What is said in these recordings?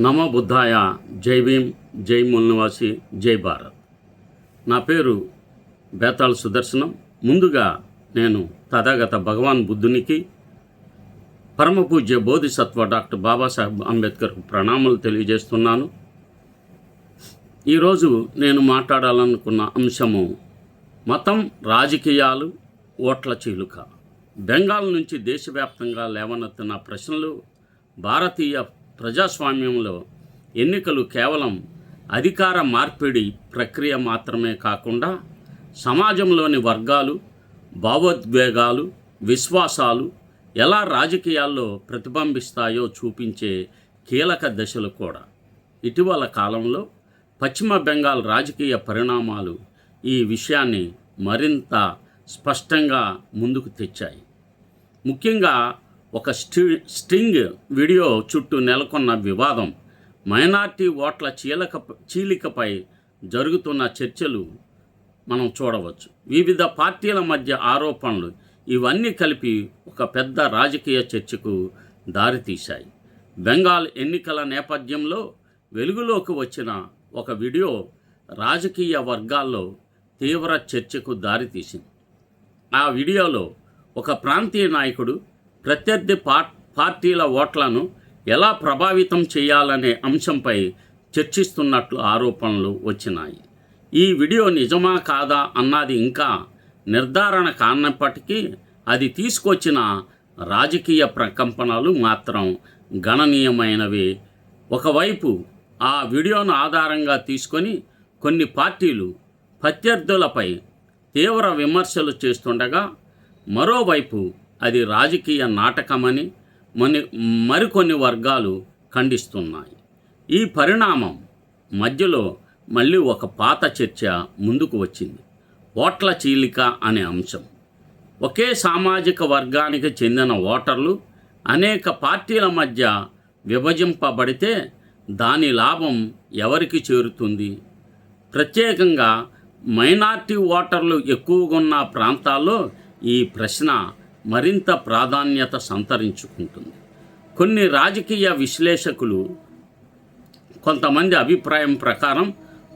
నమో బుద్ధాయ, జై భీమ్, జై మూల్ నివాసి, జై భారత్. నా పేరు బేతాళ సుదర్శనం. ముందుగా నేను తథాగత భగవాన్ బుద్ధునికి, పరమపూజ్య బోధిసత్వ డాక్టర్ బాబాసాహెబ్ అంబేద్కర్కు ప్రణామాలు తెలియజేస్తున్నాను. ఈరోజు నేను మాట్లాడాలనుకున్న అంశము మతం, రాజకీయాలు, ఓట్ల చీలుక. బెంగాల్ నుంచి దేశవ్యాప్తంగా లేవనెత్తిన ప్రశ్నలు. భారతీయ ప్రజాస్వామ్యంలో ఎన్నికలు కేవలం అధికార మార్పిడి ప్రక్రియ మాత్రమే కాకుండా సమాజంలోని వర్గాలు, భావోద్వేగాలు, విశ్వాసాలు ఎలా రాజకీయాల్లో ప్రతిబింబిస్తాయో చూపించే కీలక దశలు కూడా. ఇటీవల కాలంలో పశ్చిమ బెంగాల్ రాజకీయ పరిణామాలు ఈ విషయాన్ని మరింత స్పష్టంగా ముందుకు తెచ్చాయి. ముఖ్యంగా ఒక స్ట్రింగ్ వీడియో చుట్టూ నెలకొన్న వివాదం, మైనార్టీ ఓట్ల చీలికపై జరుగుతున్న చర్చలు మనం చూడవచ్చు. వివిధ పార్టీల మధ్య ఆరోపణలు, ఇవన్నీ కలిపి ఒక పెద్ద రాజకీయ చర్చకు దారితీశాయి. బెంగాల్ ఎన్నికల నేపథ్యంలో వెలుగులోకి వచ్చిన ఒక వీడియో రాజకీయ వర్గాల్లో తీవ్ర చర్చకు దారితీసింది. ఆ వీడియోలో ఒక ప్రాంతీయ నాయకుడు ప్రత్యర్థి పార్టీల ఓట్లను ఎలా ప్రభావితం చేయాలనే అంశంపై చర్చిస్తున్నట్లు ఆరోపణలు వచ్చినాయి. ఈ వీడియో నిజమా కాదా అన్నది ఇంకా నిర్ధారణ కానప్పటికీ అది తీసుకొచ్చిన రాజకీయ ప్రకంపనలు మాత్రం గణనీయమైనవి. ఒకవైపు ఆ వీడియోను ఆధారంగా తీసుకొని కొన్ని పార్టీలు ప్రత్యర్థులపై తీవ్ర విమర్శలు చేస్తుండగా, మరోవైపు అది రాజకీయ నాటకమని మరికొన్ని వర్గాలు ఖండిస్తున్నాయి. ఈ పరిణామం మధ్యలో మళ్ళీ ఒక పాత చర్చ ముందుకు వచ్చింది. ఓట్ల చీలిక అనే అంశం. ఒకే సామాజిక వర్గానికి చెందిన ఓటర్లు అనేక పార్టీల మధ్య విభజింపబడితే దాని లాభం ఎవరికి చేరుతుంది? ప్రత్యేకంగా మైనార్టీ ఓటర్లు ఎక్కువగా ఉన్న ప్రాంతాల్లో ఈ ప్రశ్న మరింత ప్రాధాన్యత సంతరించుకుంటుంది. కొన్ని రాజకీయ విశ్లేషకులు కొంతమంది అభిప్రాయం ప్రకారం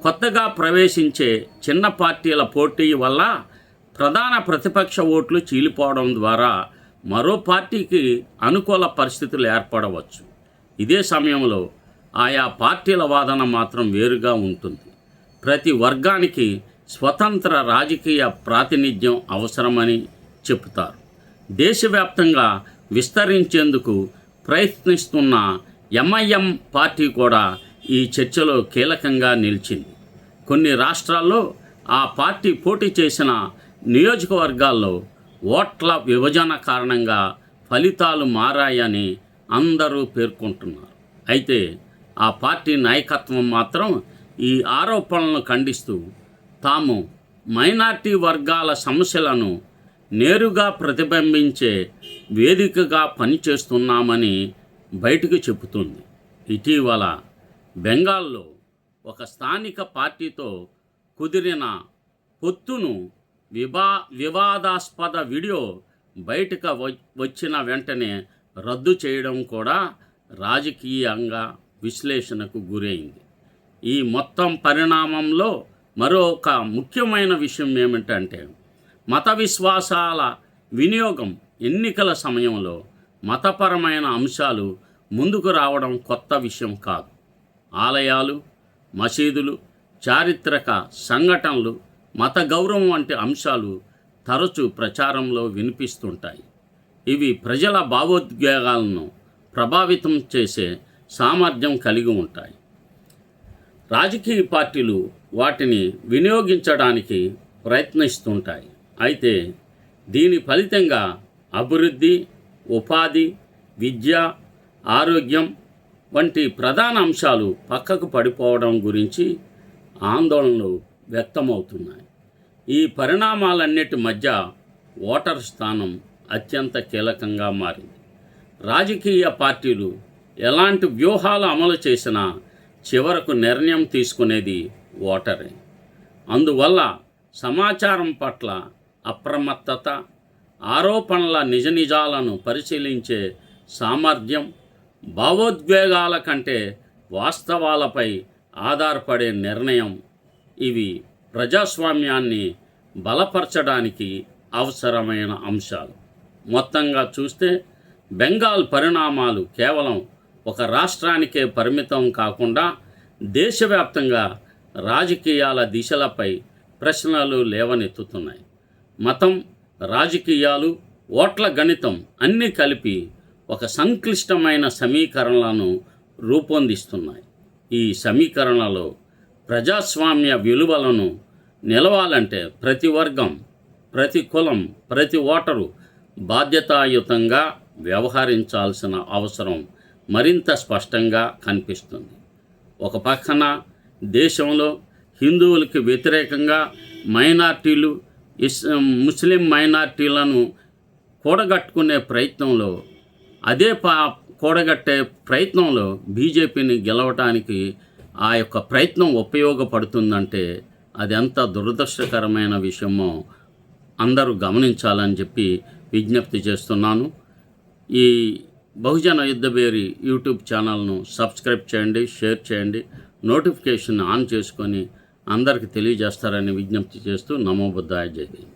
కొత్తగా ప్రవేశించే చిన్న పార్టీల పోటీ వల్ల ప్రధాన ప్రతిపక్ష ఓట్లు చీలిపోవడం ద్వారా మరో పార్టీకి అనుకూల పరిస్థితులు ఏర్పడవచ్చు. ఇదే సమయంలో ఆయా పార్టీల వాదన మాత్రం వేరుగా ఉంటుంది. ప్రతి వర్గానికి స్వతంత్ర రాజకీయ ప్రాతినిధ్యం అవసరమని చెబుతారు. దేశవ్యాప్తంగా విస్తరించేందుకు ప్రయత్నిస్తున్న ఎంఐఎం పార్టీ కూడా ఈ చర్చలో కీలకంగా నిలిచింది. కొన్ని రాష్ట్రాల్లో ఆ పార్టీ పోటీ చేసిన నియోజకవర్గాల్లో ఓట్ల విభజన కారణంగా ఫలితాలు మారాయని అందరూ పేర్కొంటున్నారు. అయితే ఆ పార్టీ నాయకత్వం మాత్రం ఈ ఆరోపణలను ఖండిస్తూ తాము మైనార్టీ వర్గాల సమస్యలను నేరుగా ప్రతిబింబించే వేదికగా పనిచేస్తున్నామని బయటకు చెబుతుంది. ఇటీవల బెంగాల్లో ఒక స్థానిక పార్టీతో కుదిరిన పొత్తును వివాదాస్పద వీడియో బయటకు వచ్చిన వెంటనే రద్దు చేయడం కూడా రాజకీయంగా విశ్లేషణకు గురైంది. ఈ మొత్తం పరిణామంలో మరొక ముఖ్యమైన విషయం ఏమిటంటే, మత విశ్వాసాల వినియోగం. ఎన్నికల సమయంలో మతపరమైన అంశాలు ముందుకు రావడం కొత్త విషయం కాదు. ఆలయాలు, మసీదులు, చారిత్రక సంఘటనలు, మత గౌరవం వంటి అంశాలు తరచూ ప్రచారంలో వినిపిస్తుంటాయి. ఇవి ప్రజల భావోద్వేగాలను ప్రభావితం చేసే సామర్థ్యం కలిగి ఉంటాయి. రాజకీయ పార్టీలు వాటిని వినియోగించడానికి ప్రయత్నిస్తుంటాయి. అయితే దీని ఫలితంగా అభివృద్ధి, ఉపాధి, విద్య, ఆరోగ్యం వంటి ప్రధాన అంశాలు పక్కకు పడిపోవడం గురించి ఆందోళనలు వ్యక్తమవుతున్నాయి. ఈ పరిణామాలన్నిటి మధ్య ఓటర్ స్థానం అత్యంత కీలకంగా మారింది. రాజకీయ పార్టీలు ఎలాంటి వ్యూహాలు అమలు చేసినా చివరకు నిర్ణయం తీసుకునేది ఓటరే. అందువల్ల సమాచారం పట్ల అప్రమత్తత, ఆరోపణల నిజాలను పరిశీలించే సామర్థ్యం, భావోద్వేగాల కంటే వాస్తవాలపై ఆధారపడే నిర్ణయం. ఇవి ప్రజాస్వామ్యాన్ని బలపరచడానికి అవసరమైన అంశాలు. మొత్తంగా చూస్తే బెంగాల్ పరిణామాలు కేవలం ఒక రాష్ట్రానికే పరిమితం కాకుండా దేశవ్యాప్తంగా రాజకీయాల దిశలపై ప్రశ్నలు లేవనెత్తుతున్నాయి. మతం, రాజకీయాలు, ఓట్ల గణితం అన్నీ కలిపి ఒక సంక్లిష్టమైన సమీకరణలను రూపొందిస్తున్నాయి. ఈ సమీకరణలో ప్రజాస్వామ్య విలువలను నిలవాలంటే ప్రతి వర్గం, ప్రతి కులం, ప్రతి ఓటరు బాధ్యతాయుతంగా వ్యవహరించాల్సిన అవసరం మరింత స్పష్టంగా కనిపిస్తుంది. ఒక పక్కన దేశంలో హిందువులకి వ్యతిరేకంగా మైనార్టీలు, ముస్లిం మైనార్టీలను కూడగట్టుకునే ప్రయత్నంలో, కూడగట్టే ప్రయత్నంలో బీజేపీని గెలవటానికి ఆ యొక్క ప్రయత్నం ఉపయోగపడుతుందంటే అది ఎంత దురదృష్టకరమైన విషయమో అందరూ గమనించాలని చెప్పి విజ్ఞప్తి చేస్తున్నాను. ఈ బహుజన యుద్ధభేరి యూట్యూబ్ ఛానల్ను సబ్స్క్రైబ్ చేయండి, షేర్ చేయండి, నోటిఫికేషన్ ఆన్ చేసుకొని అందరికీ తెలియజేస్తారని విజ్ఞప్తి చేస్తూ నమో బుద్ధాయ. జై హింద్.